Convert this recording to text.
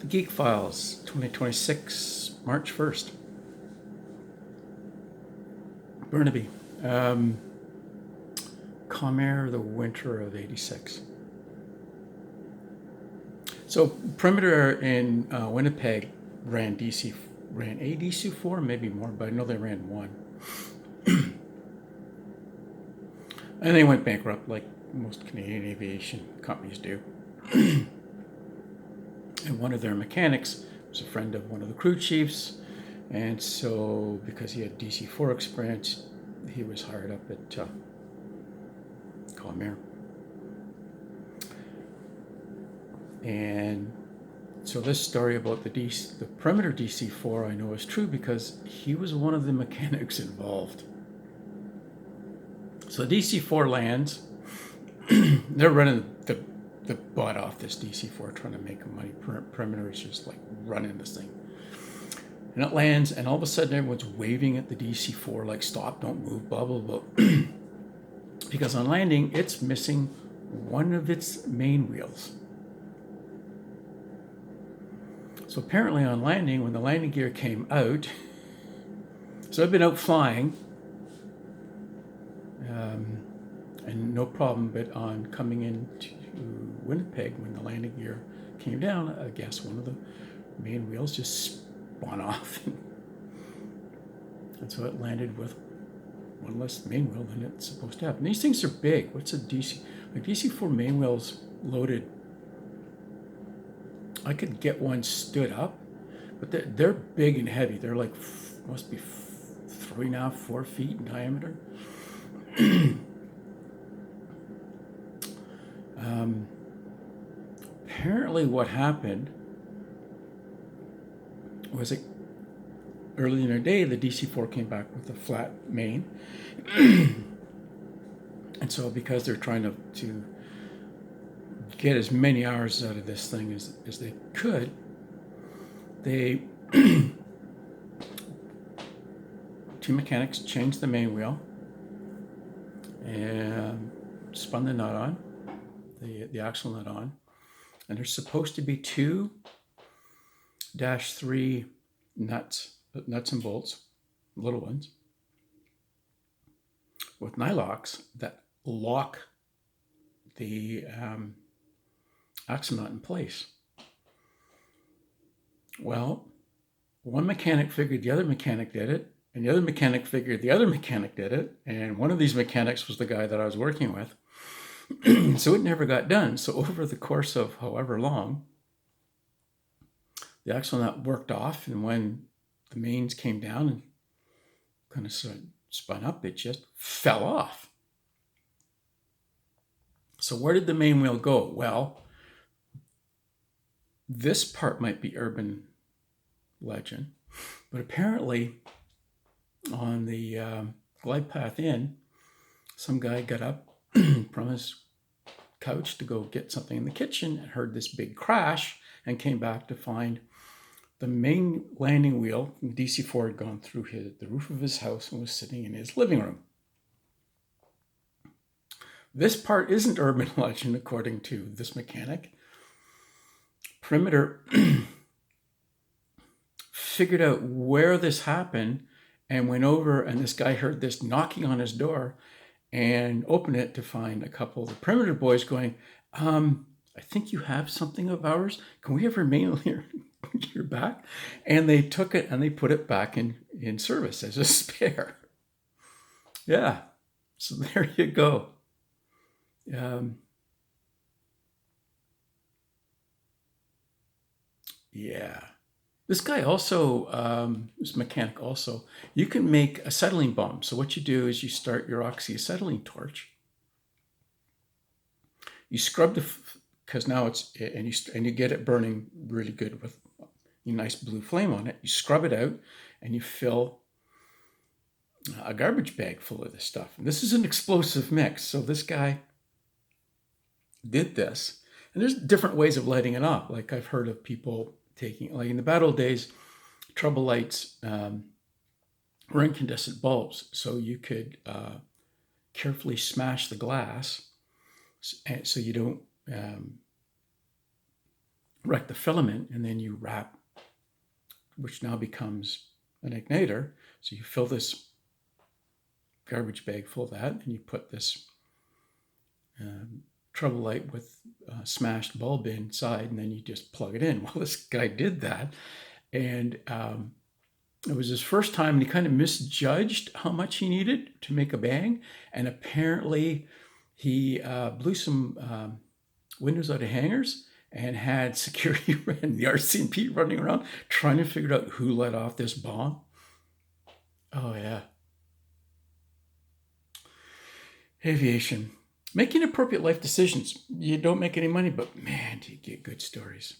The GEEK Files, 2026, March 1st. Burnaby. Comair, the winter of 86. So Perimeter in Winnipeg ran a DC4, maybe more, but I know they ran one. And they went bankrupt like most Canadian aviation companies do. And one of their mechanics was a friend of one of the crew chiefs. And so because he had DC4 experience, he was hired up at Comair. And so this story about the Perimeter DC4 I know is true because he was one of the mechanics involved. So DC4 lands. They're running the butt off this DC4, trying to make money. Perimeter is just like running this thing. And it lands, and all of a sudden everyone's waving at the DC4 like, stop, don't move, blah, blah, blah. Because on landing, it's missing one of its main wheels. So apparently on landing, when the landing gear came out, so I've been out flying, and no problem, but on coming into Winnipeg, when the landing gear came down, I guess one of the main wheels just spun off. And so it landed with one less main wheel than it's supposed to have. And these things are big. What's a DC? Like DC4 main wheels loaded, I could get one stood up, but they're big and heavy. They're like, must be 3.5, 4 feet in diameter. Apparently what happened was early in the day, the DC4 came back with a flat main. And so because they're trying to get as many hours out of this thing as they could, they two mechanics changed the main wheel and spun the nut on, the axle nut on, and there's supposed to be 2-3 nuts and bolts, little ones, with nylocks that lock the axle nut in place. Well, one mechanic figured the other mechanic did it, and the other mechanic figured the other mechanic did it, and one of these mechanics was the guy that I was working with. So it never got done. So over the course of however long, the axle nut worked off, and when the mains came down and kind of spun up, it just fell off. So where did the main wheel go? Well, this part might be urban legend, but apparently on the glide path in, some guy got up from his couch to go get something in the kitchen and heard this big crash and came back to find the main landing wheel from the DC4 had gone through the roof of his house and was sitting in his living room. This part isn't urban legend, according to this mechanic. Perimeter figured out where this happened and went over, and this guy heard this knocking on his door and opened it to find a couple of the Perimeter boys going, I think you have something of ours. Can we have your main gear back? And they took it and they put it back in service as a spare. Yeah, so there you go. Yeah. This guy also, this mechanic also, you can make acetylene bomb. So what you do is you start your oxyacetylene torch. You scrub because now and you get it burning really good with a nice blue flame on it. You scrub it out and you fill a garbage bag full of this stuff. And this is an explosive mix. So this guy did this. And there's different ways of lighting it up. Like I've heard of people taking, like in the bad old days, trouble lights were incandescent bulbs. So you could carefully smash the glass so you don't wreck the filament, and then you wrap, which now becomes an igniter. So you fill this garbage bag full of that, and you put this trouble light with a smashed bulb inside, and then you just plug it in. Well, this guy did that, and it was his first time, and he kind of misjudged how much he needed to make a bang, and apparently he blew some windows out of hangars and had security and the RCMP running around trying to figure out who let off this bomb. Oh yeah. Aviation. Making appropriate life decisions. You don't make any money, but man, do you get good stories.